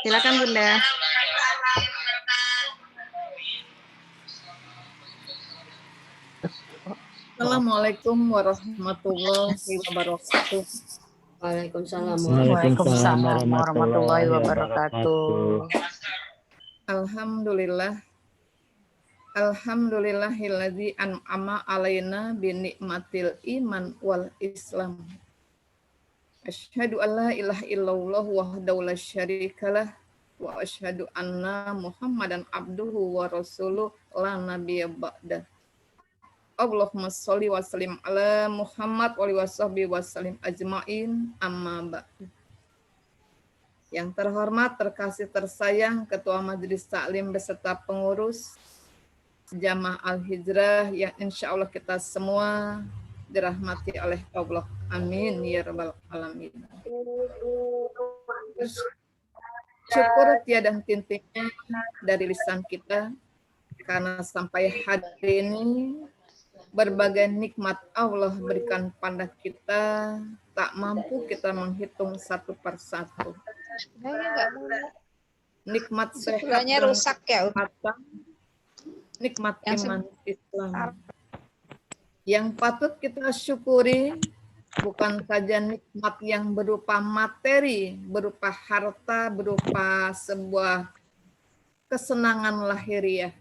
Silakan Bunda. Assalamualaikum warahmatullahi wabarakatuh. Waalaikumsalam warahmatullahi wabarakatuh. Alhamdulillahilladzi an'ama alaina bi ni'matil iman wal islam. Asyhadu an la ilaha illallah wahdahu la syarikalah wa asyhadu anna Muhammadan abduhu wa rasuluh la nabiyya ba'da. Allahumma sholli wa sallim ala Muhammad wa alihi washabbihi wasallim ajmain amma ba'du. Yang terhormat, terkasih, tersayang Ketua Majelis Taklim beserta pengurus Jamaah Al-Hijrah yang insya Allah kita semua dirahmati oleh Allah. Amin ya rabbal alamin. Syukur tiada henti-hentinya dari lisan kita karena sampai hari ini berbagai nikmat Allah berikan pada kita tak mampu kita menghitung satu persatu. Nikmat sehat dan rusak ya. Nikmat iman Islam yang patut kita syukuri bukan saja nikmat yang berupa materi, berupa harta, berupa sebuah kesenangan lahiriah.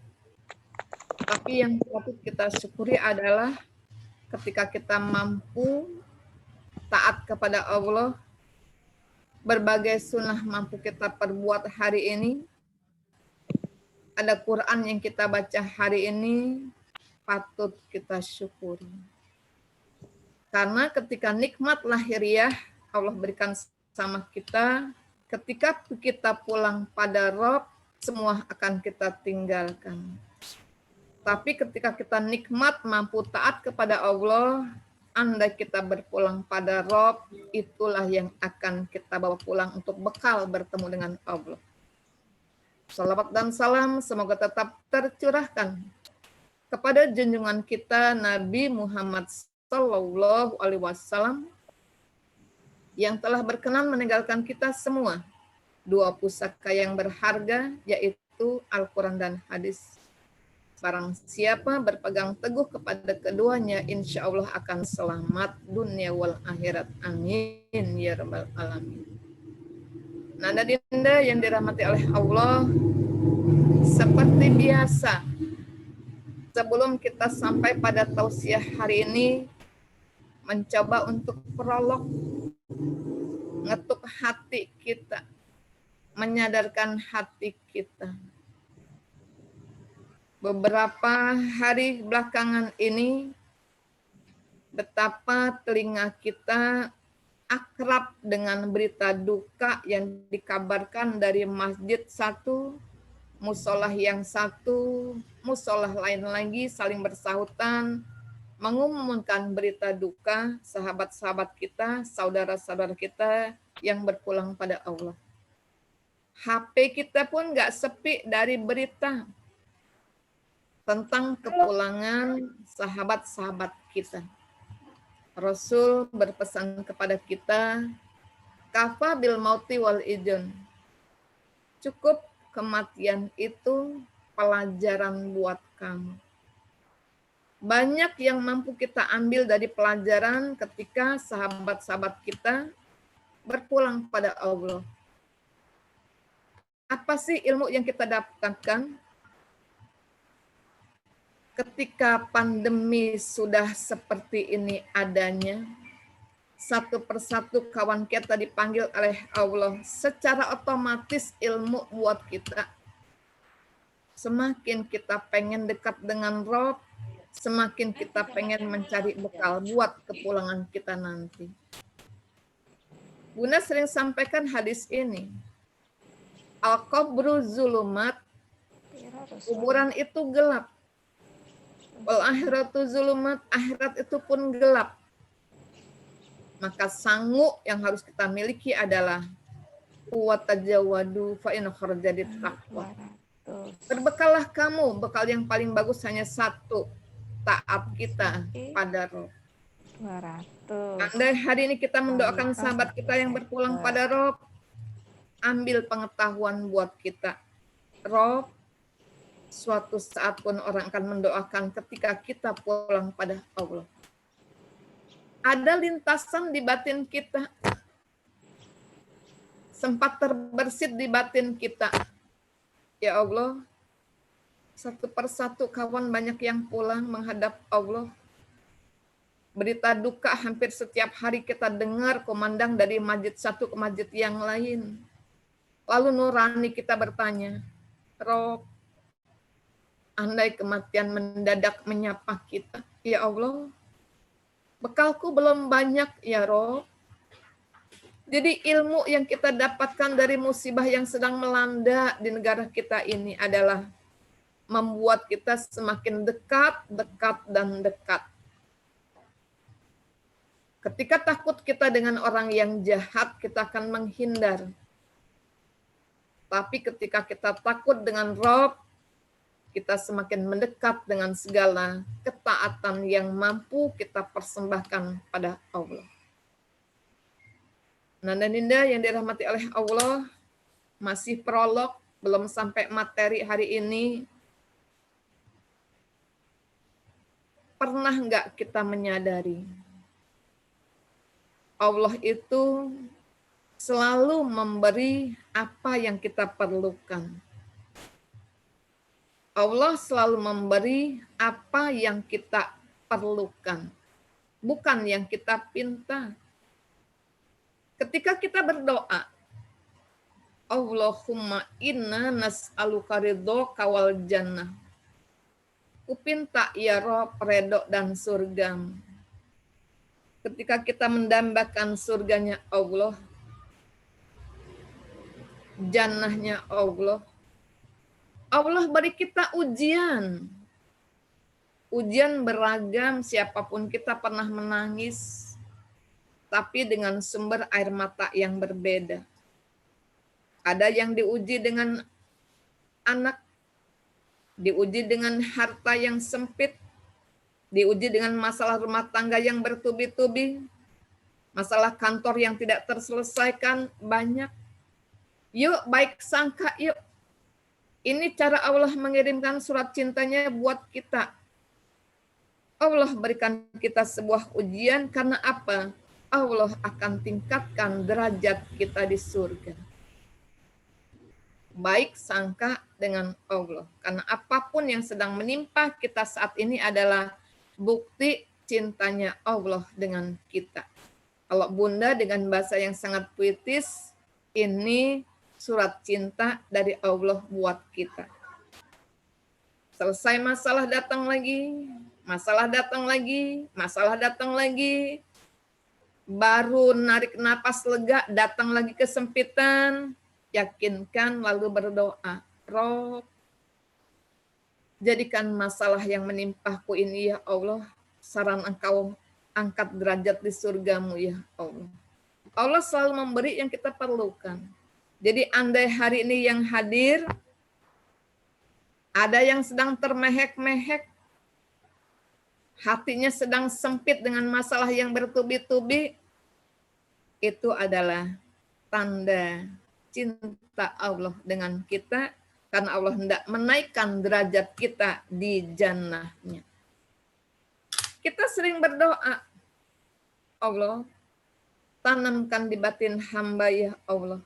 Tapi yang patut kita syukuri adalah ketika kita mampu taat kepada Allah, berbagai sunnah mampu kita perbuat hari ini, ada Quran yang kita baca hari ini, patut kita syukuri. Karena ketika nikmat lahiriah Allah berikan sama kita, ketika kita pulang pada Rabb, semua akan kita tinggalkan. Tapi ketika kita nikmat mampu taat kepada Allah, andai kita berpulang pada Rabb, itulah yang akan kita bawa pulang untuk bekal bertemu dengan Allah. Salawat dan salam semoga tetap tercurahkan kepada junjungan kita Nabi Muhammad Sallallahu Alaihi Wasallam yang telah berkenan meninggalkan kita semua dua pusaka yang berharga, yaitu Al-Quran dan hadis. Barang siapa berpegang teguh kepada keduanya, insya Allah akan selamat dunia wal akhirat. Amin ya rabbal alamin. Nanda dinda yang dirahmati oleh Allah, seperti biasa, sebelum kita sampai pada tausiah hari ini, mencoba untuk prolog, ngetuk hati kita, menyadarkan hati kita. Beberapa hari belakangan ini, betapa telinga kita akrab dengan berita duka yang dikabarkan dari masjid satu, musolah yang satu, musolah lain lagi saling bersahutan, mengumumkan berita duka sahabat-sahabat kita, saudara-saudara kita yang berpulang pada Allah. HP kita pun nggak sepi dari berita tentang kepulangan sahabat-sahabat kita. Rasul berpesan kepada kita, kafa bil mauti wal idun. Cukup kematian itu pelajaran buat kamu. Banyak yang mampu kita ambil dari pelajaran ketika sahabat-sahabat kita berpulang pada Allah. Apa sih ilmu yang kita dapatkan? Ketika pandemi sudah seperti ini adanya, satu persatu kawan kita dipanggil oleh Allah, secara otomatis ilmu buat kita. Semakin kita pengen dekat dengan Rabb, semakin kita pengen mencari bekal buat kepulangan kita nanti. Bunda sering sampaikan hadis ini. Al-qabru zulumat, kuburan itu gelap. Wal akhiratu zulumat, akhirat itu pun gelap. Maka sangu yang harus kita miliki adalah watajawadu fa in kharajadit taqwa. Berbekallah kamu, bekal yang paling bagus hanya satu, taat kita pada Rabb. Andai hari ini kita mendoakan sahabat kita yang berpulang pada Rob, ambil pengetahuan buat kita. Rob, suatu saat pun orang akan mendoakan ketika kita pulang pada Allah. Ada lintasan di batin kita, sempat terbersit di batin kita. Ya Allah, satu persatu kawan banyak yang pulang menghadap Allah. Berita duka hampir setiap hari kita dengar komandang dari masjid satu ke masjid yang lain. Lalu nurani kita bertanya, Rob, andai kematian mendadak menyapa kita, ya Allah, bekalku belum banyak ya Rob. Jadi ilmu yang kita dapatkan dari musibah yang sedang melanda di negara kita ini adalah membuat kita semakin dekat, dan dekat. Ketika takut kita dengan orang yang jahat, kita akan menghindar. Tapi ketika kita takut dengan Rob, kita semakin mendekat dengan segala ketaatan yang mampu kita persembahkan pada Allah. Nanda Ninda yang dirahmati oleh Allah, masih prolog, belum sampai materi hari ini. Pernah nggak kita menyadari Allah itu selalu memberi apa yang kita perlukan. Allah selalu memberi apa yang kita perlukan, bukan yang kita pinta. Ketika kita berdoa, Allahumma inna nas'aluka ridhoka wal jannah. Kupinta ya Rob redho dan surga. Ketika kita mendambakan surganya Allah, jannahnya Allah, Allah beri kita ujian. Ujian beragam, siapapun kita pernah menangis, tapi dengan sumber air mata yang berbeda. Ada yang diuji dengan anak, diuji dengan harta yang sempit, diuji dengan masalah rumah tangga yang bertubi-tubi, masalah kantor yang tidak terselesaikan banyak. Yuk baik sangka, yuk. Ini cara Allah mengirimkan surat cintanya buat kita. Allah berikan kita sebuah ujian karena apa? Allah akan tingkatkan derajat kita di surga. Baik sangka dengan Allah. Karena apapun yang sedang menimpa kita saat ini adalah bukti cintanya Allah dengan kita. Kalau Bunda dengan bahasa yang sangat puitis, ini surat cinta dari Allah buat kita. Selesai masalah datang lagi, masalah datang lagi, masalah datang lagi. Baru narik napas lega, datang lagi kesempitan, yakinkan lalu berdoa, Rob, jadikan masalah yang menimpaku ini ya Allah, saran Engkau angkat derajat di surgamu ya Allah. Allah selalu memberi yang kita perlukan. Jadi andai hari ini yang hadir, ada yang sedang termehek-mehek, hatinya sedang sempit dengan masalah yang bertubi-tubi, itu adalah tanda cinta Allah dengan kita, karena Allah hendak menaikkan derajat kita di jannahnya. Kita sering berdoa, Allah, tanamkan di batin hamba ya Allah.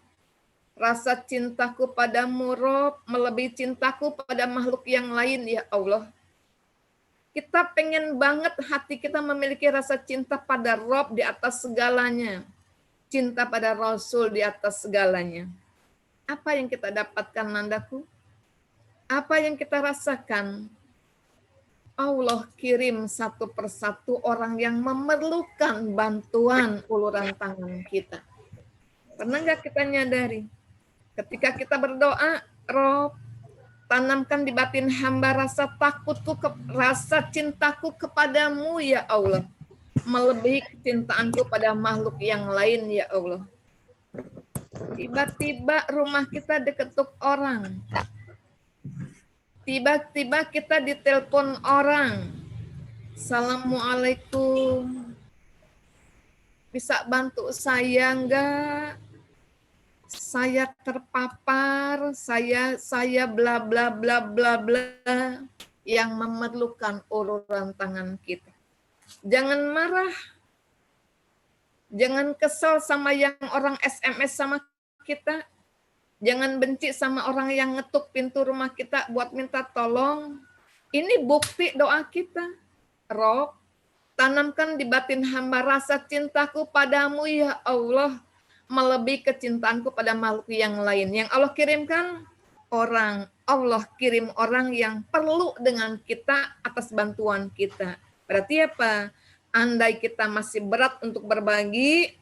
Rasa cintaku padamu, Rob, melebihi cintaku pada makhluk yang lain ya Allah. Kita pengen banget hati kita memiliki rasa cinta pada Rob di atas segalanya. Cinta pada Rasul di atas segalanya. Apa yang kita dapatkan, Nandaku? Apa yang kita rasakan? Allah kirim satu persatu orang yang memerlukan bantuan uluran tangan kita. Pernah nggak kita nyadari? Ketika kita berdoa, Rob, tanamkan di batin hamba rasa takutku, rasa cintaku kepadamu ya Allah. Melebihi kecintaanku pada makhluk yang lain ya Allah. Tiba-tiba rumah kita diketuk orang. Tiba-tiba kita ditelepon orang. Assalamualaikum. Bisa bantu saya enggak? Saya terpapar, saya bla bla bla bla bla yang memerlukan uluran tangan kita. Jangan marah, jangan kesel sama yang orang SMS sama kita, jangan benci sama orang yang ngetuk pintu rumah kita buat minta tolong. Ini bukti doa kita. Rob, tanamkan di batin hamba rasa cintaku padamu ya Allah, melebihi kecintaanku pada makhluk yang lain. Yang Allah kirimkan orang, Allah kirim orang yang perlu dengan kita atas bantuan kita. Berarti apa? Andai kita masih berat untuk berbagi,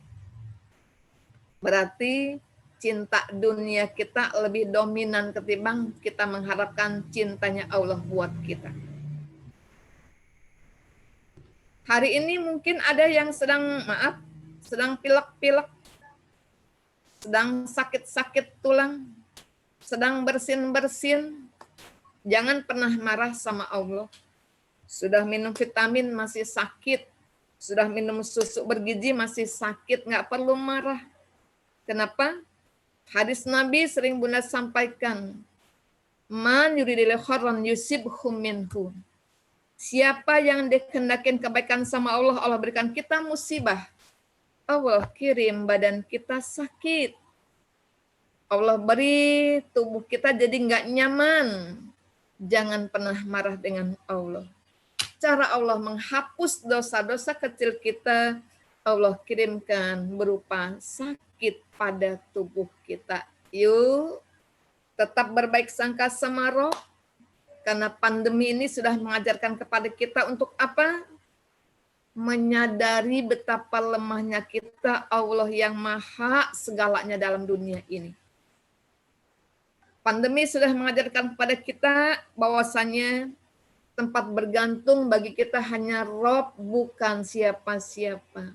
berarti cinta dunia kita lebih dominan ketimbang kita mengharapkan cintanya Allah buat kita. Hari ini mungkin ada yang sedang pilek-pilek, sedang sakit-sakit tulang, sedang bersin-bersin. Jangan pernah marah sama Allah. Sudah minum vitamin masih sakit, sudah minum susu bergizi masih sakit, nggak perlu marah. Kenapa? Hadis Nabi sering Bunda sampaikan, man yuridil khairan yusibhu minhu. Siapa yang dikehendakin kebaikan sama Allah, Allah berikan kita musibah. Allah kirim badan kita sakit. Allah beri tubuh kita jadi nggak nyaman. Jangan pernah marah dengan Allah. Cara Allah menghapus dosa-dosa kecil kita, Allah kirimkan berupa sakit pada tubuh kita. Yuk, tetap berbaik sangka sama Roh, karena pandemi ini sudah mengajarkan kepada kita untuk apa? Menyadari betapa lemahnya kita, Allah yang maha segalanya dalam dunia ini. Pandemi sudah mengajarkan kepada kita bahwasanya tempat bergantung bagi kita hanya Rob, bukan siapa-siapa.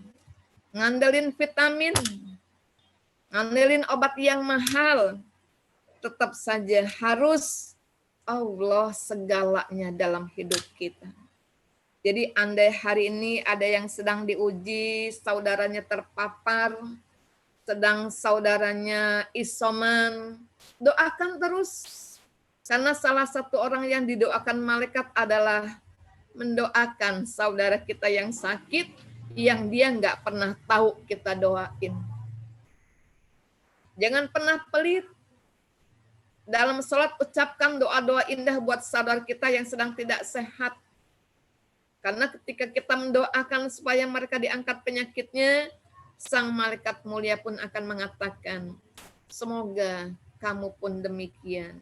Ngandelin vitamin, ngandelin obat yang mahal, tetap saja harus Allah segalanya dalam hidup kita. Jadi andai hari ini ada yang sedang diuji, saudaranya terpapar, sedang saudaranya isoman, doakan terus. Karena salah satu orang yang didoakan malaikat adalah mendoakan saudara kita yang sakit, yang dia nggak pernah tahu kita doain. Jangan pernah pelit. Dalam sholat ucapkan doa-doa indah buat saudara kita yang sedang tidak sehat. Karena ketika kita mendoakan supaya mereka diangkat penyakitnya, sang malaikat mulia pun akan mengatakan, semoga kamu pun demikian.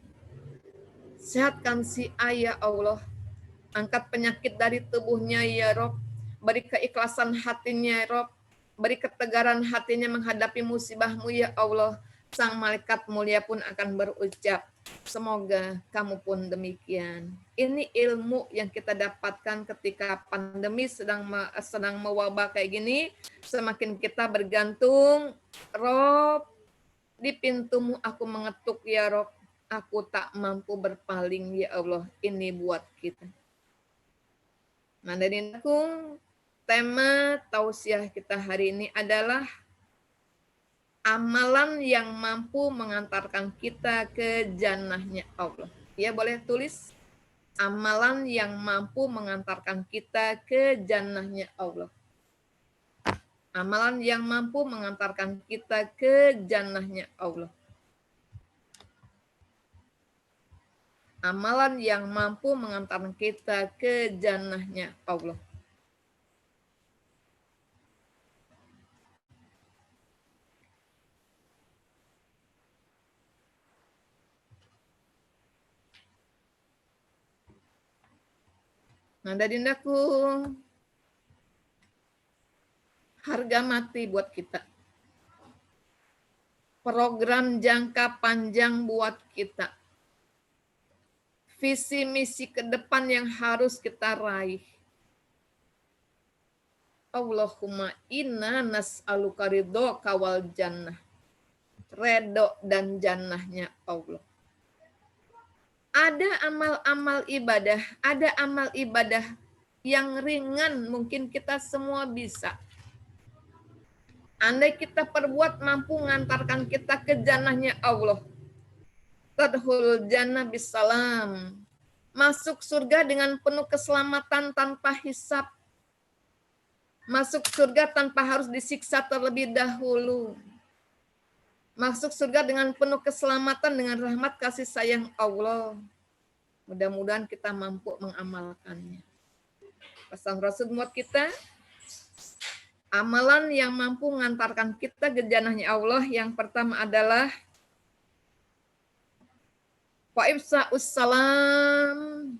Sehatkan si ayah Allah, angkat penyakit dari tubuhnya ya Rob, beri keikhlasan hatinya ya Rob, beri ketegaran hatinya menghadapi musibahmu ya Allah. Sang malaikat mulia pun akan berucap, semoga kamu pun demikian. Ini ilmu yang kita dapatkan ketika pandemi sedang mewabah kayak gini, semakin kita bergantung, Rob, di pintumu aku mengetuk ya Rob. Aku tak mampu berpaling ya Allah, ini buat kita. Nah, dari aku, tema tausiah kita hari ini adalah amalan yang mampu mengantarkan kita ke jannahnya Allah. Ya, boleh tulis amalan yang mampu mengantarkan kita ke jannahnya Allah. Amalan yang mampu mengantarkan kita ke jannahnya Allah. Amalan yang mampu mengantarkan kita ke jannahnya Allah. Nah, dadindaku, harga mati buat kita. Program jangka panjang buat kita. Visi misi ke depan yang harus kita raih. Allahumma inna nas'aluka ridhoka wal jannah. Redho dan jannahnya Allah. Ada amal-amal ibadah yang ringan mungkin kita semua bisa. Andai kita perbuat mampu mengantarkan kita ke jannahnya Allah. Tadkhulul jannah bisalam. Masuk surga dengan penuh keselamatan tanpa hisab. Masuk surga tanpa harus disiksa terlebih dahulu. Masuk surga dengan penuh keselamatan dengan rahmat kasih sayang Allah. Mudah-mudahan kita mampu mengamalkannya. Pesan Rasul buat kita, amalan yang mampu mengantarkan kita ke jannahnya Allah yang pertama adalah Wa'ifsa'us salam.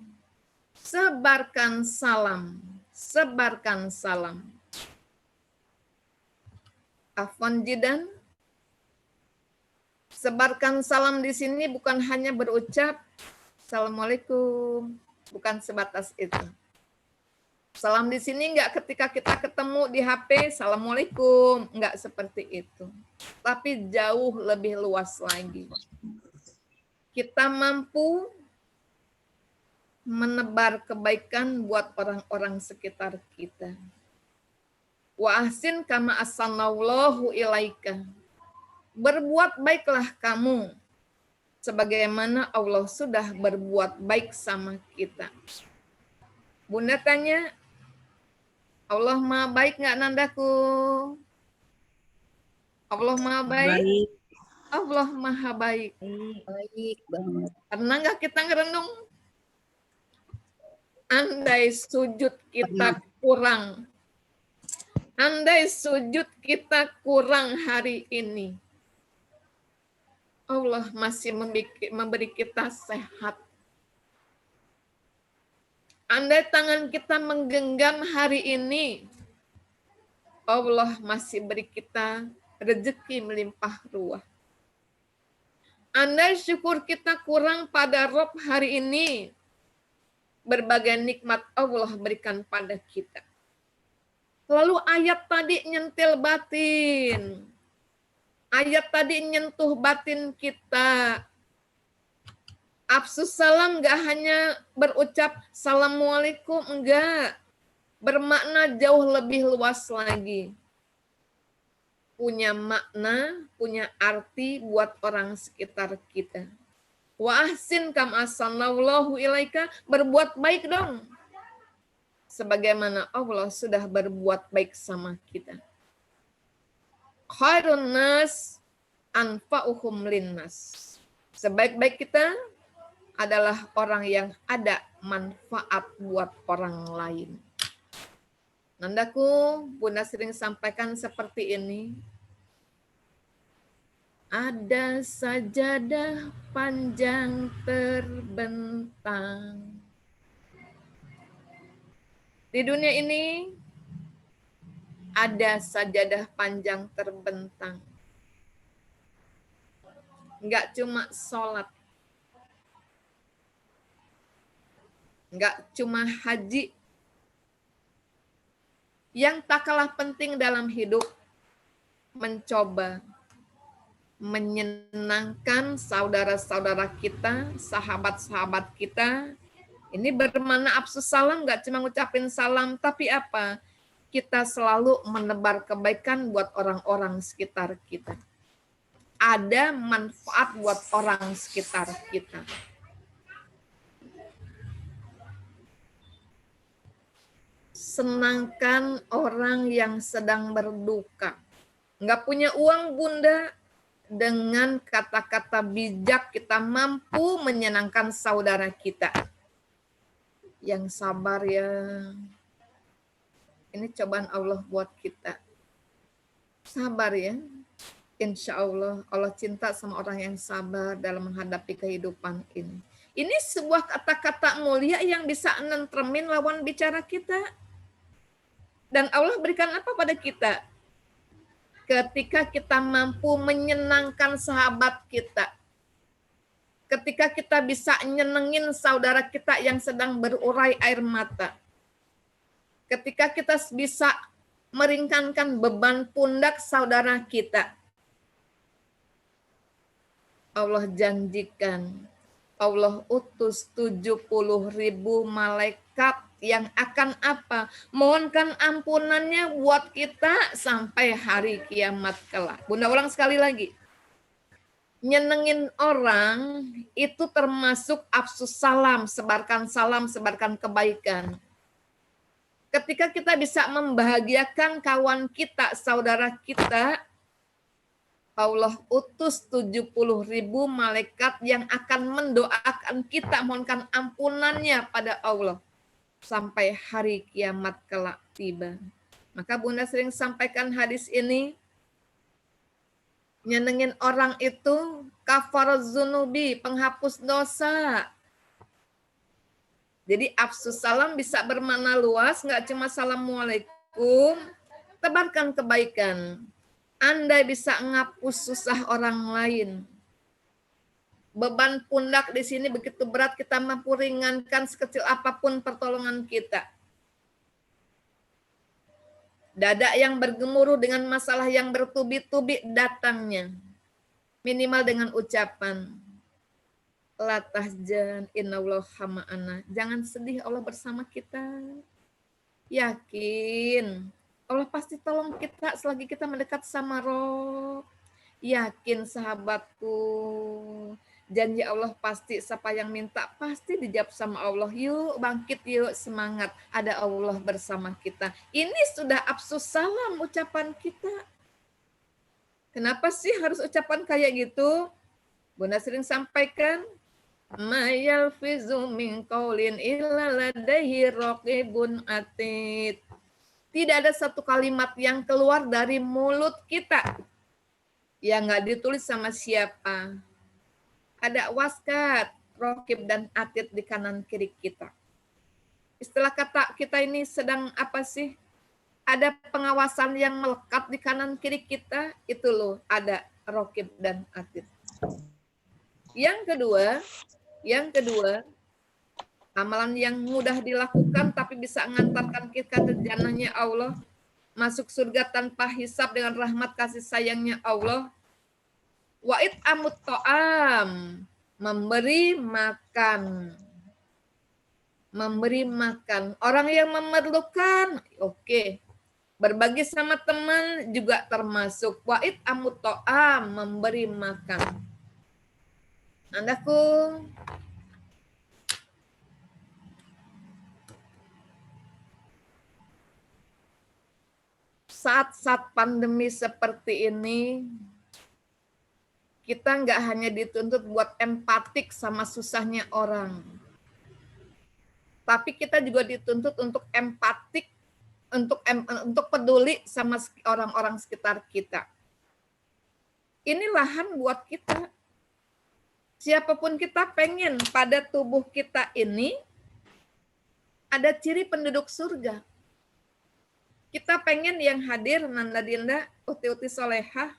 Sebarkan salam. Sebarkan salam. Afwan jidan. Sebarkan salam di sini bukan hanya berucap Assalamualaikum. Bukan sebatas itu. Salam di sini enggak ketika kita ketemu di HP, Assalamualaikum. Enggak seperti itu. Tapi jauh lebih luas lagi. Kita mampu menebar kebaikan buat orang-orang sekitar kita. Wa ahsin kama ahsanallahu ilaika. Berbuat baiklah kamu sebagaimana Allah sudah berbuat baik sama kita. Bunda tanya, Allah Maha baik nggak Nandaku? Allah Maha baik? Baik. Allah Maha baik. Baik banget. Pernah nggak kita ngerenung? Andai sujud kita kurang. Andai sujud kita kurang hari ini. Allah masih memberi kita sehat. Andai tangan kita menggenggam hari ini, Allah masih beri kita rezeki melimpah ruah. Andai syukur kita kurang pada Rob hari ini, berbagai nikmat Allah berikan pada kita. Lalu ayat tadi nyentil batin. Ayat tadi nyentuh batin kita. Afsus salam enggak hanya berucap Assalamualaikum, enggak. Bermakna jauh lebih luas lagi. Punya makna, punya arti buat orang sekitar kita. Wa ahsin kam ahsanallahu ilaika. Berbuat baik dong. Sebagaimana Allah sudah berbuat baik sama kita. Khairun nas anfa'uhum linnas. Sebaik-baik kita adalah orang yang ada manfaat buat orang lain. Nandaku, Bunda sering sampaikan seperti ini. Ada sajadah panjang terbentang. Di dunia ini ada sajadah panjang terbentang. Enggak cuma sholat. Enggak cuma haji. Yang tak kalah penting dalam hidup, mencoba menyenangkan saudara-saudara kita, sahabat-sahabat kita. Ini bermakna afsus salam, enggak cuma ngucapin salam, tapi apa? Kita selalu menebar kebaikan buat orang-orang sekitar kita. Ada manfaat buat orang sekitar kita. Senangkan orang yang sedang berduka. Nggak punya uang, Bunda. Dengan kata-kata bijak kita mampu menyenangkan saudara kita. Yang sabar ya. Ini cobaan Allah buat kita. Sabar ya. Insya Allah, Allah cinta sama orang yang sabar dalam menghadapi kehidupan ini. Ini sebuah kata-kata mulia yang bisa nentremin lawan bicara kita. Dan Allah berikan apa pada kita? Ketika kita mampu menyenangkan sahabat kita. Ketika kita bisa nyenengin saudara kita yang sedang berurai air mata. Ketika kita bisa meringankan beban pundak saudara kita. Allah janjikan, Allah utus 70.000 malaikat yang akan apa? Mohonkan ampunannya buat kita sampai hari kiamat kelak. Bunda ulang sekali lagi. Nyenengin orang itu termasuk afsus salam, sebarkan kebaikan. Ketika kita bisa membahagiakan kawan kita, saudara kita, Allah utus 70.000 malaikat yang akan mendoakan kita, mohonkan ampunannya pada Allah sampai hari kiamat kelak tiba. Maka Bunda sering sampaikan hadis ini, nyenengin orang itu kafarat zunubi, penghapus dosa. Jadi afsus salam bisa bermakna luas, nggak cuma assalamualaikum, tebarkan kebaikan. Anda bisa ngapus susah orang lain. Beban pundak di sini begitu berat, kita mampu ringankan sekecil apapun pertolongan kita. Dada yang bergemuruh dengan masalah yang bertubi-tubi datangnya. Minimal dengan ucapan, la tahzan innallaha ma'ana. Jangan sedih, Allah bersama kita. Yakin Allah pasti tolong kita selagi kita mendekat sama Rob. Yakin sahabatku, janji Allah pasti, siapa yang minta pasti dijawab sama Allah. Yuk bangkit, yuk semangat, ada Allah bersama kita. Ini sudah afsus salam ucapan kita. Kenapa sih harus ucapan kayak gitu? Bunda sering sampaikan, ma yalfizu min qaulin illa ladaihi raqibun atid. Tidak ada satu kalimat yang keluar dari mulut kita yang nggak ditulis sama siapa. Ada waskat, raqib dan atid di kanan kiri kita. Istilah kata kita ini sedang apa sih? Ada pengawasan yang melekat di kanan kiri kita, itu loh, ada raqib dan atid. Yang kedua, amalan yang mudah dilakukan tapi bisa mengantarkan kita ke jannahnya Allah, masuk surga tanpa hisab dengan rahmat kasih sayangnya Allah. Wa'id amut to'am, memberi makan. Memberi makan. Orang yang memerlukan, oke. Berbagi sama teman juga termasuk. Wa'id amut to'am, memberi makan. Andaku, saat-saat pandemi seperti ini, kita nggak hanya dituntut buat empatik sama susahnya orang, tapi kita juga dituntut untuk empatik, untuk peduli sama orang-orang sekitar kita. Ini lahan buat kita. Siapapun kita pengen pada tubuh kita ini ada ciri penduduk surga. Kita pengen yang hadir, Nanda Dinda, Uti-Uti Solehah,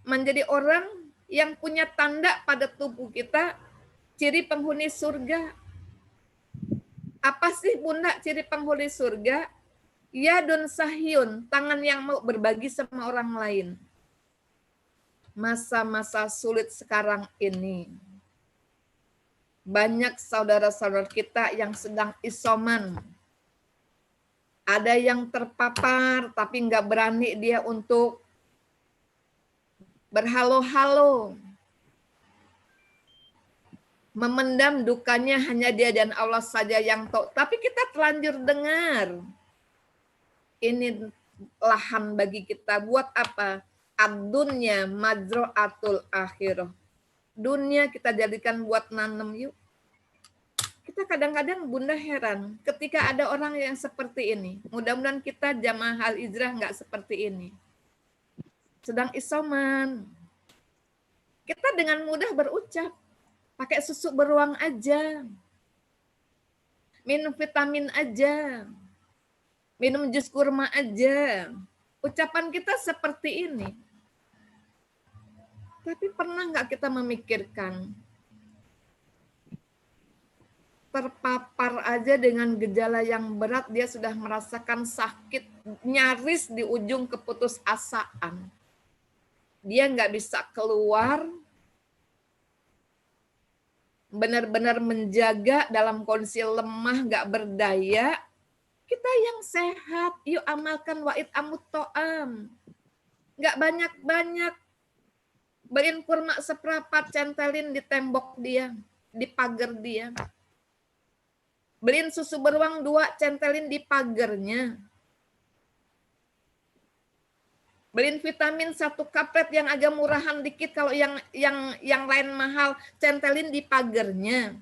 menjadi orang yang punya tanda pada tubuh kita, ciri penghuni surga. Apa sih Bunda ciri penghuni surga? Yadun sahyun, tangan yang mau berbagi sama orang lain. Masa-masa sulit sekarang ini, banyak saudara-saudara kita yang sedang isoman. Ada yang terpapar tapi nggak berani dia untuk berhalo-halo. Memendam dukanya hanya dia dan Allah saja yang tahu. Tapi kita terlanjur dengar. Ini lahan bagi kita. Buat apa? Ad-dunya majro'atul akhirah. Dunia kita jadikan buat nanem yuk. Kita kadang-kadang Bunda heran ketika ada orang yang seperti ini. Mudah-mudahan kita jamaah Al-Hijrah nggak seperti ini. Sedang isoman. Kita dengan mudah berucap. Pakai susu beruang aja. Minum vitamin aja. Minum jus kurma aja. Ucapan kita seperti ini. Tapi pernah nggak kita memikirkan terpapar aja dengan gejala yang berat, dia sudah merasakan sakit, nyaris di ujung keputusasaan. Dia nggak bisa keluar, benar-benar menjaga dalam kondisi lemah, nggak berdaya, kita yang sehat, yuk amalkan wa'id amut to'am. Nggak banyak-banyak, beliin kurma seprapat, centelin di tembok dia, di pagar dia. Beliin susu beruang 2, centelin di pagarnya. Beliin vitamin 1 kaplet yang agak murahan dikit, kalau yang lain mahal, centelin di pagarnya.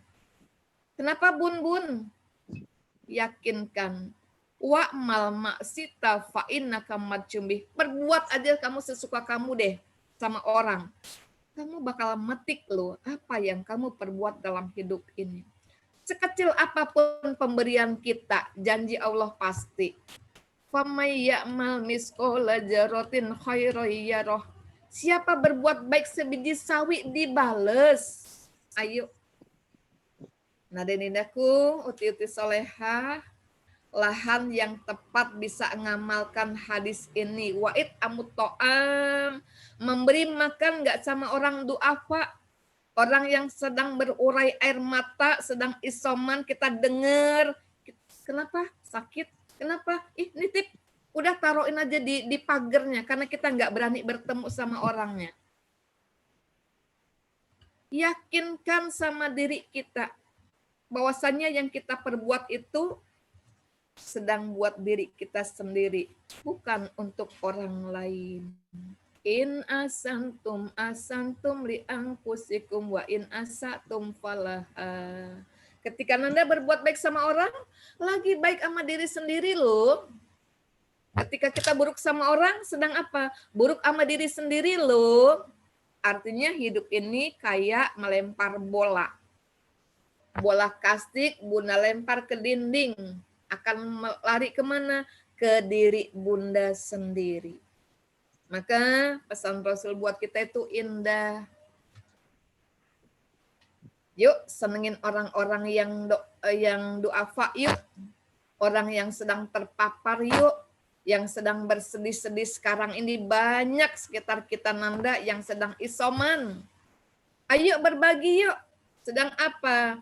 Kenapa bun? Yakinkan. Wa'mal ma'sita fa'innaka majumbih. Perbuat aja kamu sesuka kamu deh sama orang. Kamu bakal metik loh apa yang kamu perbuat dalam hidup ini. Sekecil apapun pemberian kita, janji Allah pasti. Famay ya'mal misqala dzarratin khairan yarah. Siapa berbuat baik sebiji sawi dibales. Ayo. Nadenindaku, uti-uti solehah, lahan yang tepat bisa ngamalkan hadis ini. Wa'id amut to'am, memberi makan nggak sama orang du'afa, orang yang sedang berurai air mata, sedang isoman, kita dengar. Kenapa? Sakit? Kenapa? Nitip. Udah taruhin aja di pagernya, karena kita nggak berani bertemu sama orangnya. Yakinkan sama diri kita, bahwasannya yang kita perbuat itu sedang buat diri kita sendiri, bukan untuk orang lain. In asantum li anfusikum wa in asatum falaha. Ketika Anda berbuat baik sama orang, lagi baik sama diri sendiri loh. Ketika kita buruk sama orang, sedang apa? Buruk sama diri sendiri loh. Artinya hidup ini kayak melempar bola. Bola kastik, Bunda lempar ke dinding. Akan lari kemana? Ke diri Bunda sendiri. Maka pesan Rasul buat kita itu indah. Yuk senengin orang-orang yang duafa yuk. Orang yang sedang terpapar yuk. Yang sedang bersedih-sedih sekarang ini banyak sekitar kita Nanda yang sedang isoman. Ayo berbagi yuk. Sedang apa?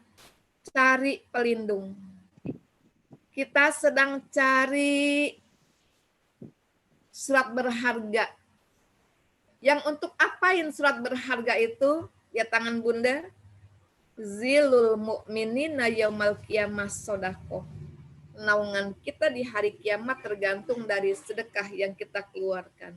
Cari pelindung. Kita sedang cari surat berharga. Yang untuk apain surat berharga itu? Ya tangan Bunda. Zilul mu'minina yaumal qiyamah sodaqoh. Naungan kita di hari kiamat tergantung dari sedekah yang kita keluarkan.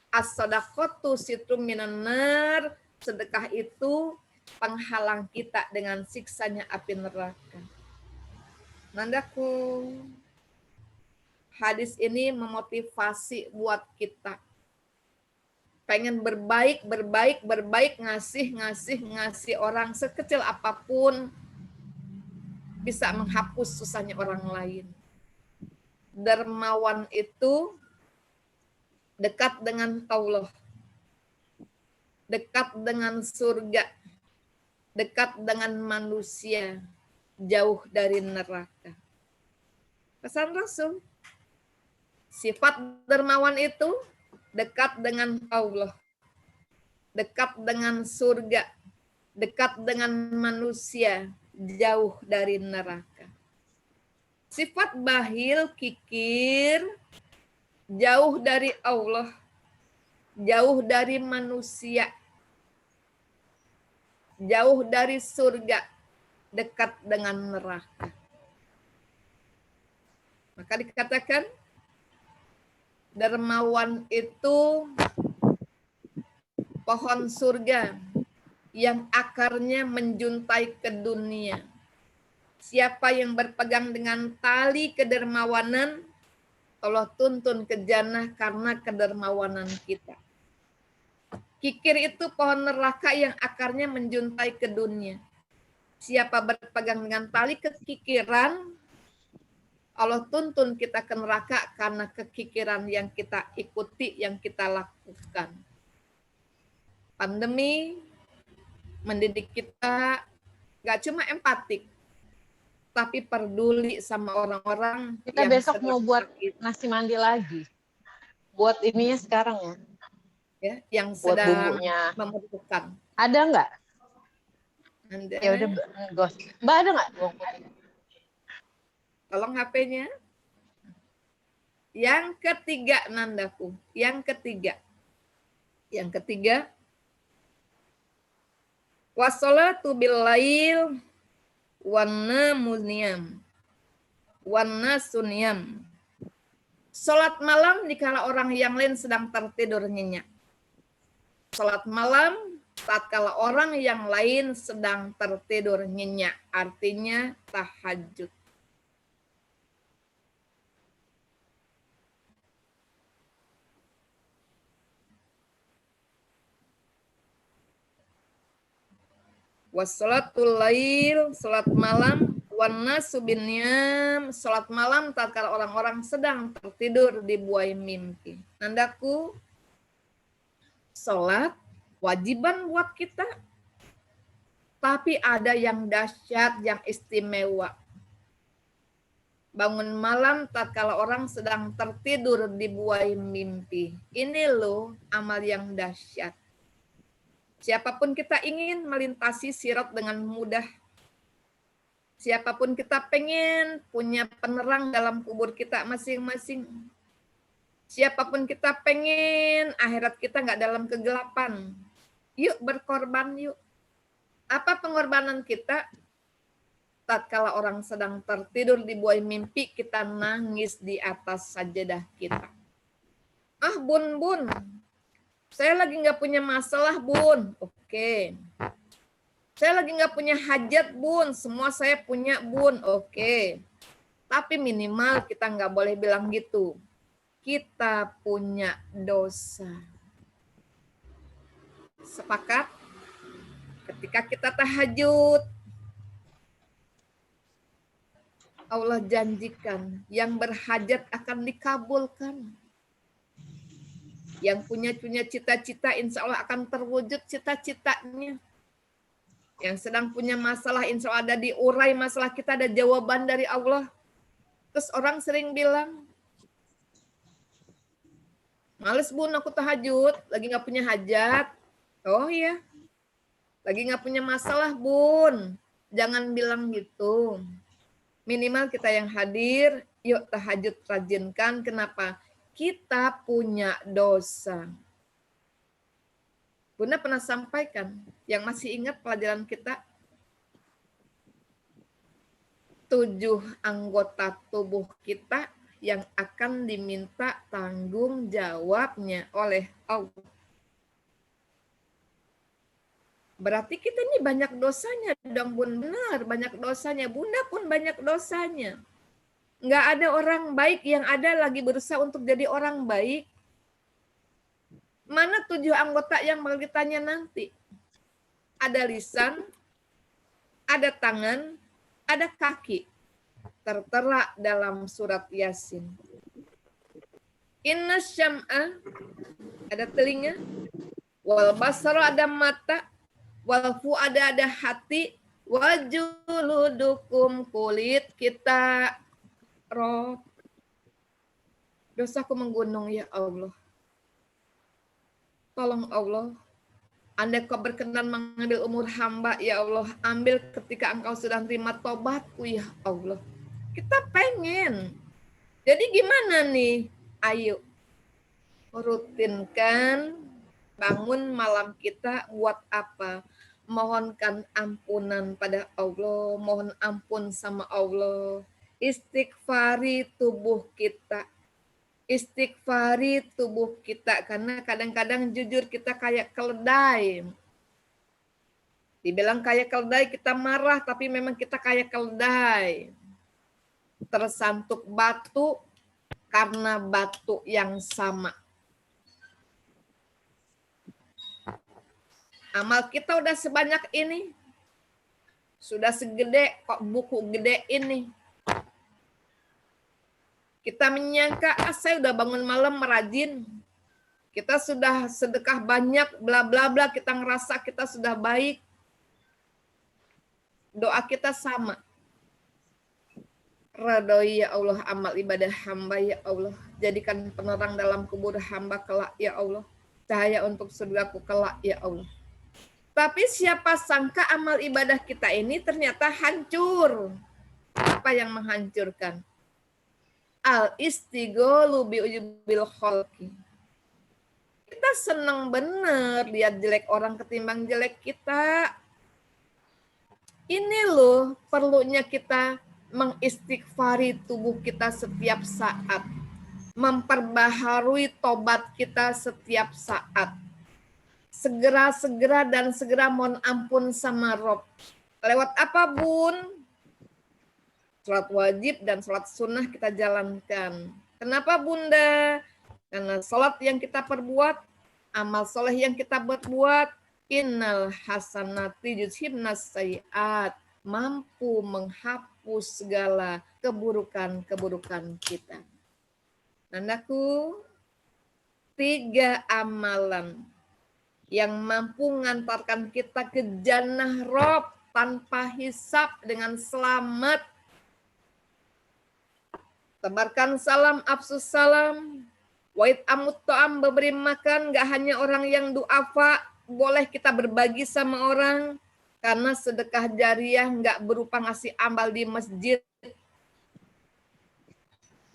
As-sodaqotu sitrum minan nar. Sedekah itu penghalang kita dengan siksanya api neraka. Nandaku, hadis ini memotivasi buat kita. Pengen berbaik, ngasih orang sekecil apapun bisa menghapus susahnya orang lain. Dermawan itu dekat dengan Allah, dekat dengan surga, dekat dengan manusia, jauh dari neraka. Pesan Rasul, sifat dermawan itu dekat dengan Allah, dekat dengan surga, dekat dengan manusia, jauh dari neraka. Sifat bahil, kikir, jauh dari Allah, jauh dari manusia, jauh dari surga, dekat dengan neraka. Maka dikatakan dermawan itu pohon surga yang akarnya menjuntai ke dunia. Siapa yang berpegang dengan tali kedermawanan, Allah tuntun ke jannah karena kedermawanan kita. Kikir itu pohon neraka yang akarnya menjuntai ke dunia. Siapa berpegang dengan tali kekikiran, Allah tuntun kita ke neraka karena kekikiran yang kita ikuti, yang kita lakukan. Pandemi mendidik kita gak cuma empatik, tapi peduli sama orang-orang. Kita yang besok mau buat nasi mandi lagi. Buat ininya sekarang ya. Yang Buat sedang bumbunya. membutuhkan. Ada nggak? Anda, Ya udah, gos. Mbak ada nggak bawang putih? tolong HP-nya. Yang ketiga, Nandaku. Yang ketiga, wassalatu billail wana munyam. Wana sunyam. Salat malam dikala orang yang lain sedang tertidur nyenyak. Salat malam tatkala orang yang lain sedang tertidur nyenyak, artinya tahajud. Wassalatul lail, salat malam, wannasu binyam, salat malam tatkala orang-orang sedang tertidur dibuai mimpi. Nandaku, salat wajiban buat kita, tapi ada yang dahsyat, yang istimewa. Bangun malam tatkala orang sedang tertidur dibuai mimpi. Ini loh amal yang dahsyat. Siapapun kita ingin melintasi sirat dengan mudah. Siapapun kita pengen punya penerang dalam kubur kita masing-masing. Siapapun kita pengen akhirat kita nggak dalam kegelapan. Yuk berkorban yuk. Apa pengorbanan kita? Tatkala orang sedang tertidur di buai mimpi, kita nangis di atas sajadah kita. Ah bun, saya lagi nggak punya masalah, Bun. Oke. Saya lagi nggak punya hajat, Bun. Semua saya punya, Bun. Oke. Tapi minimal kita nggak boleh bilang gitu. Kita punya dosa. Sepakat? Ketika kita tahajud, Allah janjikan yang berhajat akan dikabulkan. Yang punya cita-cita, insya Allah akan terwujud cita-citanya. Yang sedang punya masalah, insya Allah ada diurai masalah kita, ada jawaban dari Allah. Terus orang sering bilang, males Bun, aku tahajud, lagi nggak punya hajat. Oh iya, lagi nggak punya masalah Bun. Jangan bilang gitu. Minimal kita yang hadir, yuk tahajud rajinkan. Kenapa? Kita punya dosa. Bunda pernah sampaikan, yang masih ingat pelajaran kita, 7 anggota tubuh kita yang akan diminta tanggung jawabnya oleh Allah. Berarti kita ini banyak dosanya dong, Bun. Benar, banyak dosanya. Bunda pun banyak dosanya. Nggak ada orang baik yang ada lagi berusaha untuk jadi orang baik. Mana 7 anggota yang bakal ditanya nanti? Ada lisan, ada tangan, ada kaki. Tertera dalam surat Yasin. Inna syam'a, ada telinga. Wal basara, ada mata. Wal fu'ada, ada hati. Wajuludukum, kulit kita. Rob, dosaku menggunung ya Allah. Tolong Allah, Anda kau berkenan mengambil umur hamba ya Allah, ambil ketika Engkau sudah terima tobatku ya Allah. Kita pengen. Jadi gimana nih? Ayo, rutinkan bangun malam kita buat apa? Mohonkan ampunan pada Allah, mohon ampun sama Allah. Istighfari tubuh kita. Istighfari tubuh kita. Karena kadang-kadang jujur kita kayak keledai. Dibilang kayak keledai kita marah, tapi memang kita kayak keledai. Tersantuk batu karena batu yang sama. Amal kita udah sebanyak ini. Sudah segede kok buku gede ini. Kita menyangka, saya udah bangun malam merajin. Kita sudah sedekah banyak, bla bla bla, kita ngerasa kita sudah baik. Doa kita sama. Radoi ya Allah amal ibadah hamba ya Allah. Jadikan penerang dalam kubur hamba kelak ya Allah. Cahaya untuk surgaku kelak ya Allah. Tapi siapa sangka amal ibadah kita ini ternyata hancur. Apa yang menghancurkan? Al-istighalu bi'ujubil khalqi. Kita senang bener lihat jelek orang ketimbang jelek kita. Ini loh perlunya kita mengistighfari tubuh kita setiap saat. Memperbaharui tobat kita setiap saat. Segera-segera dan segera mohon ampun sama Rob. Lewat apa, Bun? Sholat wajib dan sholat sunnah kita jalankan. Kenapa, Bunda? Karena sholat yang kita perbuat, amal soleh yang kita buat, innal hasanati yudhibnas sayiat, mampu menghapus segala keburukan-keburukan kita. Nandaku, 3 amalan yang mampu mengantarkan kita ke jannah Rob tanpa hisab dengan selamat. Tebarkan salam, afsus salam. Wa'id amut to'am, memberi makan, gak hanya orang yang du'afa, boleh kita berbagi sama orang, karena sedekah jariah gak berupa ngasih amal di masjid.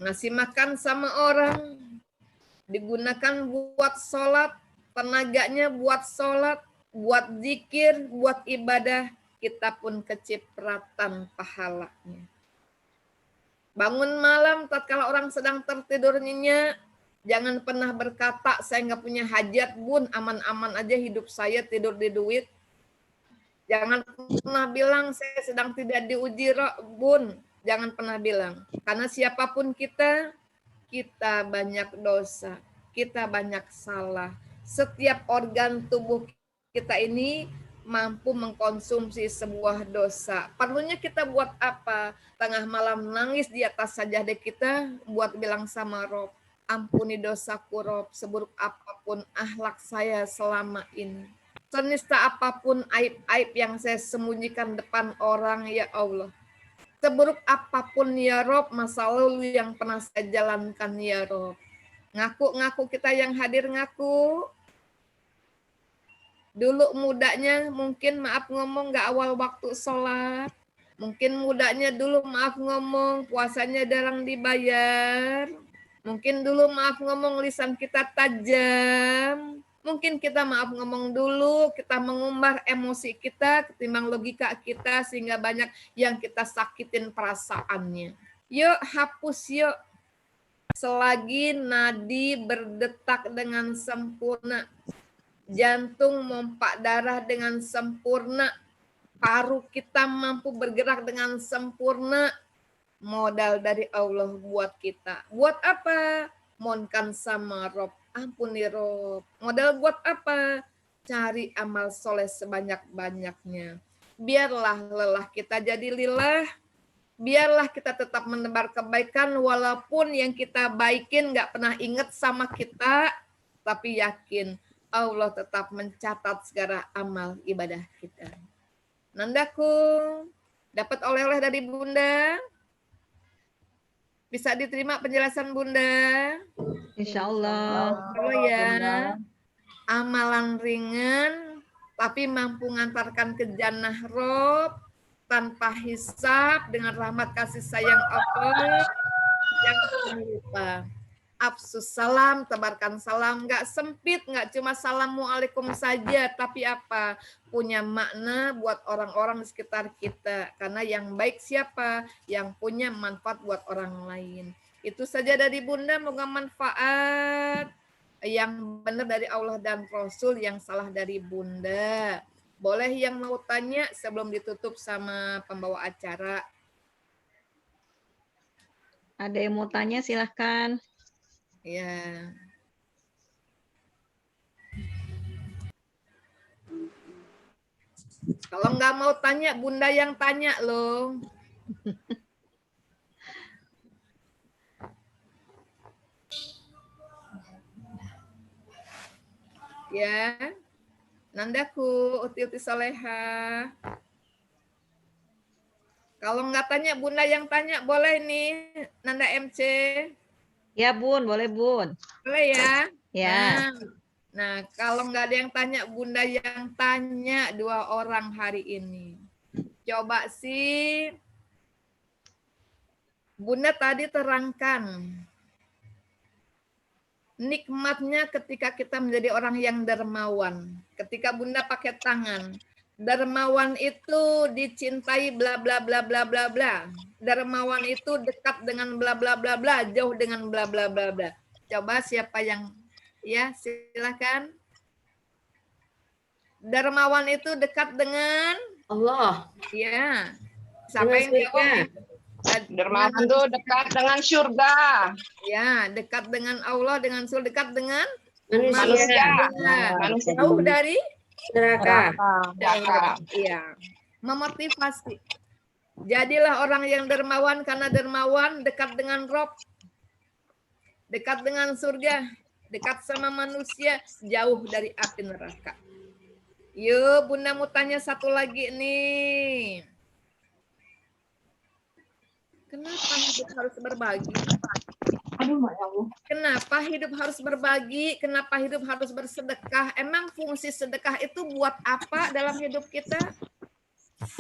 Ngasih makan sama orang, digunakan buat sholat, tenaganya buat sholat, buat zikir, buat ibadah, kita pun kecipratan pahalanya. Bangun malam tatkala orang sedang tertidur nyenyak, jangan pernah berkata, saya nggak punya hajat, Bun, aman-aman aja hidup saya, tidur di duit. Jangan pernah bilang, saya sedang tidak diuji, Bun. Jangan pernah bilang. Karena siapapun kita banyak dosa, kita banyak salah. Setiap organ tubuh kita ini mampu mengkonsumsi sebuah dosa. Perlunya kita buat apa? Tengah malam nangis di atas sajadah kita, buat bilang sama Rob, ampuni dosaku Rob, seburuk apapun akhlak saya selama ini. Senista apapun aib-aib yang saya sembunyikan depan orang, ya Allah. Seburuk apapun ya Rob, masa lalu yang pernah saya jalankan ya Rob. Ngaku-ngaku kita yang hadir ngaku. Dulu mudanya mungkin maaf ngomong gak awal waktu sholat. Mungkin mudanya dulu maaf ngomong puasanya jarang dibayar. Mungkin dulu maaf ngomong lisan kita tajam. Mungkin kita maaf ngomong dulu, kita mengumbar emosi kita ketimbang logika kita sehingga banyak yang kita sakitin perasaannya. Yuk hapus yuk. Selagi nadi berdetak dengan sempurna, jantung mompak darah dengan sempurna, paru kita mampu bergerak dengan sempurna, modal dari Allah buat kita. Buat apa? Mohonkan sama Rob, ampuni Rob. Modal buat apa? Cari amal soleh sebanyak-banyaknya. Biarlah lelah kita jadi lillah. Biarlah kita tetap menebar kebaikan walaupun yang kita baikin gak pernah ingat sama kita, tapi yakin Allah tetap mencatat segala amal ibadah kita. Nandaku, dapat oleh-oleh dari Bunda? Bisa diterima penjelasan Bunda? Insya Allah. Oh ya, amalan ringan, tapi mampu mengantarkan ke jannah Rob, tanpa hisab, dengan rahmat kasih sayang Allah, yang lupa. Afsus salam, tebarkan salam, nggak sempit, nggak cuma assalamualaikum saja, tapi apa? Punya makna buat orang-orang di sekitar kita. Karena yang baik siapa? Yang punya manfaat buat orang lain. Itu saja dari Bunda, moga manfaat. Yang benar dari Allah dan Rasul, yang salah dari Bunda. Boleh yang mau tanya sebelum ditutup sama pembawa acara? Ada yang mau tanya silahkan. Ya. Kalau nggak mau tanya, Bunda yang tanya loh. Ya. Nandaku, uti-uti soleha. Kalau nggak tanya, Bunda yang tanya, boleh nih, Nanda MC. Ya Bun, boleh Bun. Boleh ya? Ya. Nah, kalau nggak ada yang tanya, Bunda yang tanya 2 orang hari ini. Coba sih, Bunda tadi terangkan nikmatnya ketika kita menjadi orang yang dermawan. Ketika Bunda pakai tangan, dermawan itu dicintai bla bla bla bla bla bla. Dermawan itu dekat dengan bla bla bla bla, jauh dengan bla bla bla bla. Coba siapa yang ya, silakan. Dermawan itu dekat dengan Allah. ya. Siapa Dengan yang jawab? surga. Dermawan itu dekat dengan surga. Ya, dekat dengan Allah, dengan surga, dekat dengan Manusia. Manusia. jauh dari Neraka. Neraka. iya. Memotivasi. Jadilah orang yang dermawan karena dermawan dekat dengan Rob, dekat dengan surga, dekat sama manusia, jauh dari api neraka. Yuk, Bunda mau tanya satu lagi nih. Kenapa hidup harus berbagi? Kenapa hidup harus berbagi? Kenapa hidup harus bersedekah? Emang fungsi sedekah itu buat apa dalam hidup kita?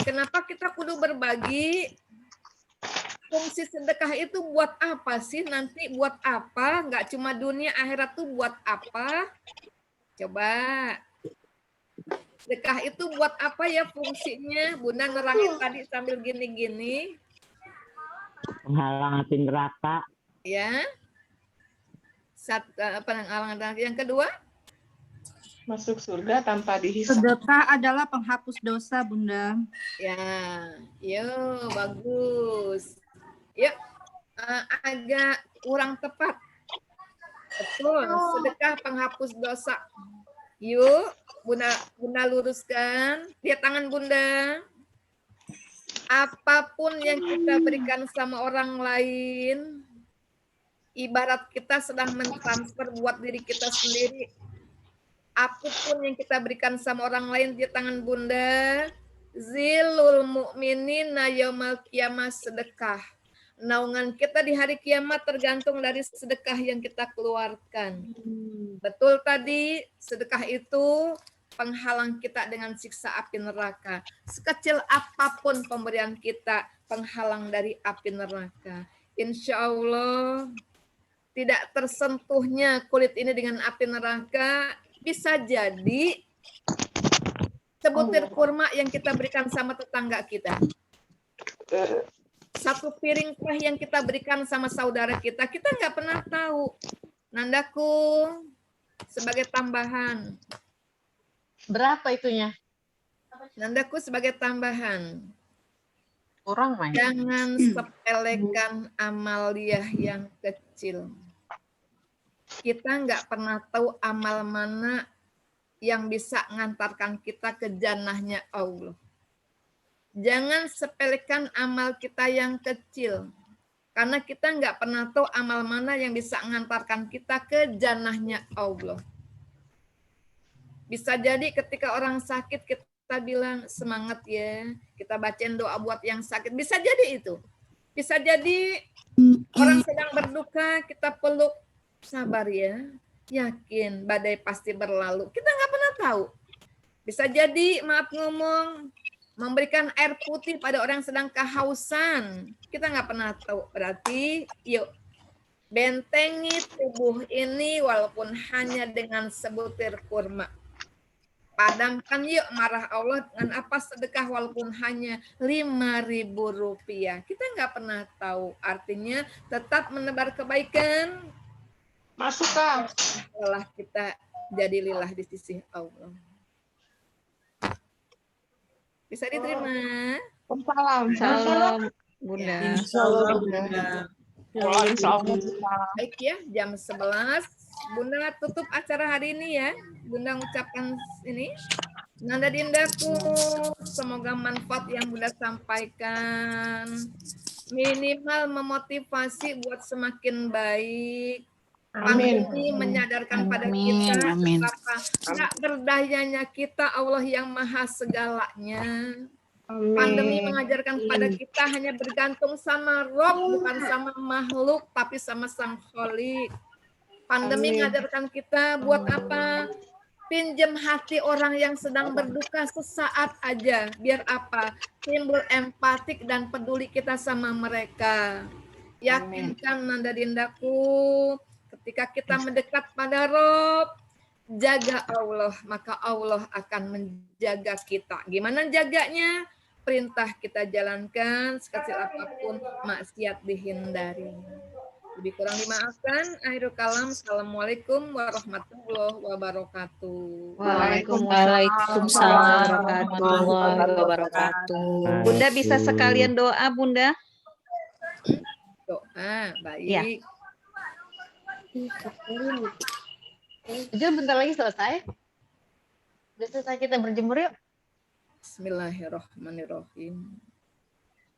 Kenapa kita kudu berbagi? Fungsi sedekah itu buat apa sih? Nanti buat apa? Nggak cuma dunia, akhirat tuh buat apa? Coba. Sedekah itu buat apa ya fungsinya? Bunda nerangin tadi sambil gini-gini. Menghalang api neraka. Ya. Yang kedua? Masuk surga tanpa dihisap. Sedekah adalah penghapus dosa, Bunda. Ya, yo bagus. Yuk, agak kurang tepat. Betul, sedekah penghapus dosa. Yuk, Bunda luruskan. Lihat tangan Bunda. Apapun yang kita berikan sama orang lain, ibarat kita sedang mentransfer buat diri kita sendiri. Apapun yang kita berikan sama orang lain di tangan Bunda, zilul mu'minina yaumal qiyamah sedekah. Naungan kita di hari kiamat tergantung dari sedekah yang kita keluarkan. Betul tadi, sedekah itu penghalang kita dengan siksa api neraka. Sekecil apapun pemberian kita, penghalang dari api neraka. Insya Allah, tidak tersentuhnya kulit ini dengan api neraka, bisa jadi sebutir kurma yang kita berikan sama tetangga kita. Satu piring teh yang kita berikan sama saudara kita nggak pernah tahu. Nandaku, sebagai tambahan. Berapa itunya? Nandaku sebagai tambahan. Kurang main. Jangan sepelekan amaliah yang kecil. Kita nggak pernah tahu amal mana yang bisa mengantarkan kita ke jannahnya Allah. Jangan sepelekan amal kita yang kecil. Karena kita nggak pernah tahu amal mana yang bisa mengantarkan kita ke jannahnya Allah. Bisa jadi ketika orang sakit kita bilang semangat ya, kita bacain doa buat yang sakit. Bisa jadi itu. Bisa jadi orang sedang berduka, kita peluk, sabar ya, yakin badai pasti berlalu. Kita nggak pernah tahu. Bisa jadi, maaf ngomong, memberikan air putih pada orang yang sedang kehausan. Kita nggak pernah tahu. Berarti, yuk, bentengi tubuh ini walaupun hanya dengan sebutir kurma. Padamkan yuk marah Allah dengan apa sedekah walaupun hanya Rp5.000. Kita nggak pernah tahu. Artinya tetap menebar kebaikan. Masuk, Kang. Setelah kita jadi lillah di sisi Allah. Bisa diterima? Salam. Salam, Bunda. Baik ya, jam 11. Bunda tutup acara hari ini ya. Bunda ucapkan ini. Nanda dindaku, semoga manfaat yang Bunda sampaikan minimal memotivasi buat semakin baik. Pandemi menyadarkan pada kita betapa tak berdayanya kita Allah yang maha segalanya. Pandemi mengajarkan pada kita hanya bergantung sama Rob, bukan sama makhluk, tapi sama Sang Kholik. Pandemi Amin. mengajarkan kita buat apa? Pinjam hati orang yang sedang berduka sesaat aja. Biar apa? Timbul empatik dan peduli kita sama mereka. Yakinkan Nanda Dindaku, ketika kita mendekat pada Rob, jaga Allah, maka Allah akan menjaga kita. Gimana jaganya? Perintah kita jalankan, sekecil apapun maksiat dihindari. Lebih kurang dimaafkan. Akhirul kalam. Assalamualaikum warahmatullahi wabarakatuh. Waalaikumsalam warahmatullahi wabarakatuh. Bunda bisa sekalian doa, Bunda? Doa, baik. Ya. Jujur bentar lagi selesai. Udah selesai kita berjemur yuk. Bismillahirrahmanirrahim.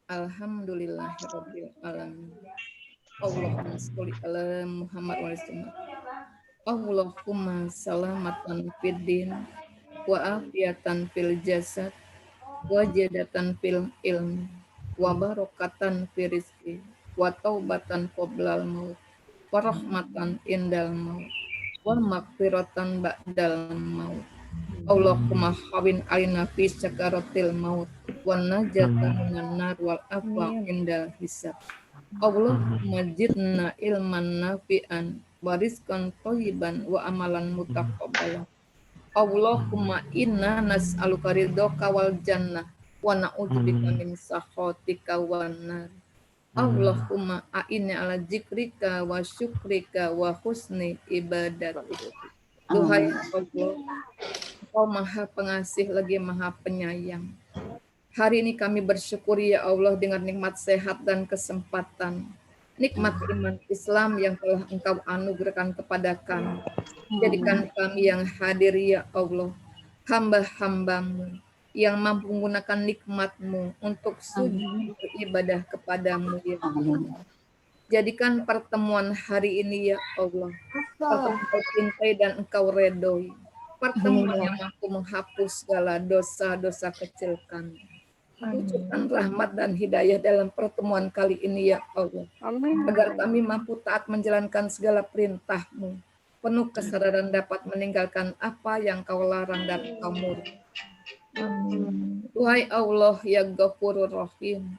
Alhamdulillahirabbil alamin. Allahumma sholli ala Muhammad wa sallam. Allahumma salamatan fid din wa afiatan fil jasad wa jadatan fil ilmi wa barakatan fil rizqi wa taubatan qoblal maut wa rahmatan indal maut wa maghfiratan ba'dal maut. Allahumma hawin alina fi sakaratil maut wa najatan minan nar wal afwa indal hisab. Allahumma zidna ilman nafi'an wa rizqan thayyiban wa amalan mutaqabbalan. Allahumma inna nas'aluka ridhaka wal jannah wa na'udzubika min sakhatika wan nar. Allahumma a'inni ala zikrika wa syukrika wa husni ibadatik. Duhai Allah, Engkau Maha Pengasih lagi Maha Penyayang. Hari ini kami bersyukur ya Allah dengan nikmat sehat dan kesempatan. Nikmat iman Islam yang telah Engkau anugerahkan kepada kami. Jadikan kami yang hadir ya Allah, hamba-hambamu yang mampu menggunakan nikmat-Mu untuk sujud beribadah kepadamu ya Allah. Jadikan pertemuan hari ini ya Allah, pertemuan Engkau cintai dan Engkau redoi. Pertemuan yang mampu menghapus segala dosa-dosa kecil kami. Wujudkan rahmat dan hidayah dalam pertemuan kali ini ya Allah. Agar kami mampu taat menjalankan segala perintah-Mu. Penuh kesadaran dapat meninggalkan apa yang Kau larang dan Kau murka. Wahai Allah ya Ghafurur Rahim,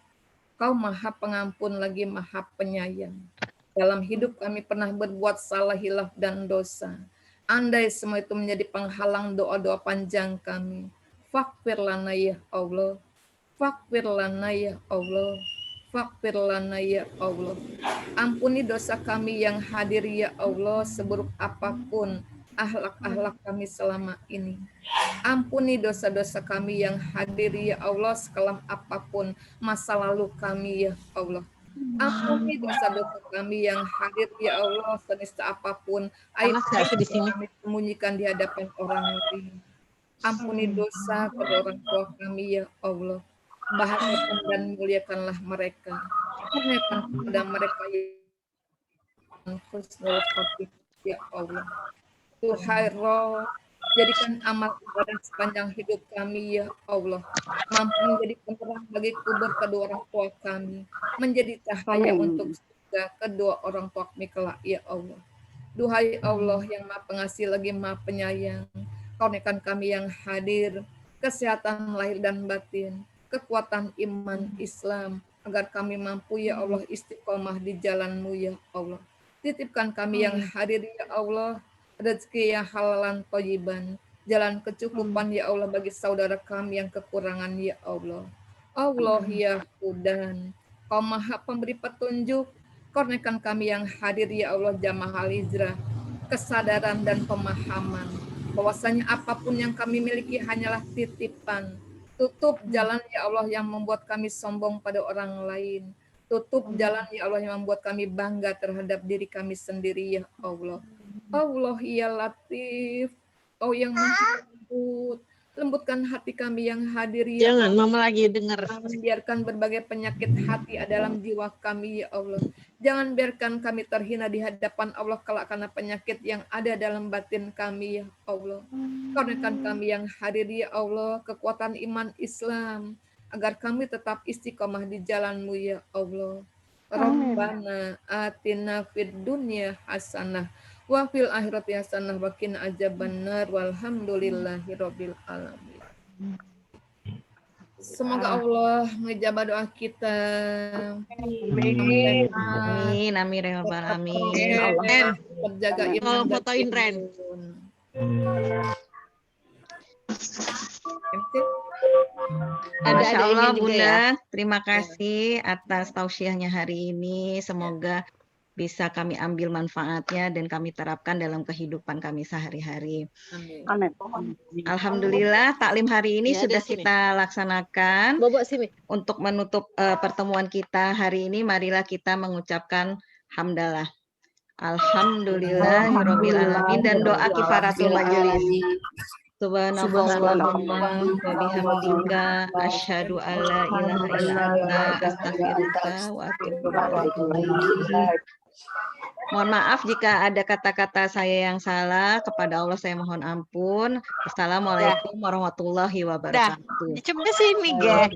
Kau Maha Pengampun lagi Maha Penyayang. Dalam hidup kami pernah berbuat salah, hilaf, dan dosa. Andai semua itu menjadi penghalang doa-doa panjang kami. Faghfir lana ya Allah. Faghfir lana ya Allah. Faghfir lana ya Allah. Ampuni dosa kami yang hadir ya Allah, seburuk apapun akhlak-akhlak kami selama ini. Ampuni dosa-dosa kami yang hadir ya Allah, sekelam apapun masa lalu kami ya Allah. Ampuni dosa-dosa kami yang hadir ya Allah, senista apapun aib di sini. kami sembunyikan di hadapan orang lain. Ampuni dosa pada orang tua kami ya Allah. Bahagiakan dan muliakanlah mereka. Kurniakan kepada mereka yang husnul khotimah ya Allah. Tuhai Roh, jadikan amal ibadah sepanjang hidup kami ya Allah, mampu menjadi penerang bagi kubur kedua orang tua kami, menjadi cahaya untuk surga kedua orang tua kami kelak ya Allah. Duhai Allah yang Maha Pengasih lagi Maha Penyayang, kurniakan kami yang hadir kesehatan lahir dan batin, kekuatan iman Islam, agar kami mampu ya Allah istiqomah di jalan-Mu ya Allah. Titipkan kami yang hadir ya Allah, rezeki yang halalan thayyiban, jalan kecukupan ya Allah bagi saudara kami yang kekurangan ya Allah. Allah ya Hudan, Kau Maha Pemberi petunjuk, kurniakan kami yang hadir ya Allah jamaah hijrah, kesadaran dan pemahaman bahwasanya apapun yang kami miliki hanyalah titipan. Tutup jalan ya Allah yang membuat kami sombong pada orang lain. Tutup jalan ya Allah yang membuat kami bangga terhadap diri kami sendiri ya Allah. Allah ya Latif, Kau yang Maha lembut, lembutkan hati kami yang hadir ya Jangan, Mama lagi dengar. Jangan biarkan berbagai penyakit hati dalam jiwa kami ya Allah. Jangan biarkan kami terhina di hadapan Allah kelak karena penyakit yang ada dalam batin kami ya Allah. Kurniakan kami yang hadir ya Allah kekuatan iman Islam, agar kami tetap istiqomah di jalan-Mu ya Allah. Rabbana atina fid dunya hasanah wa fil akhirati hasanah wa qina adzabannar walhamdulillahirabbil alamin. Semoga Allah ngejabah doa kita. Amin, amin ya rabbal alamin. Terjaga iman dan fotoin Ren. imun. Masya Ada Allah ini juga Bunda, ya. terima kasih atas tausiahnya hari ini. Semoga bisa kami ambil manfaatnya dan kami terapkan dalam kehidupan kami sehari-hari. Amin. Alhamdulillah taklim hari ini Ya, ada sudah sini. kita laksanakan. Bobo sini. Untuk menutup pertemuan kita hari ini, marilah kita mengucapkan hamdalah. Alhamdulillahirabbil alamin dan doa kifaratul majelis. Subhanallahumma wa bihamdika asyhadu alla ilaha illa anta astaghfiruka wa atubu ilaik. Mohon maaf jika ada kata-kata saya yang salah, kepada Allah saya mohon ampun. Assalamualaikum warahmatullahi wabarakatuh. Dicep ke sini, Ge.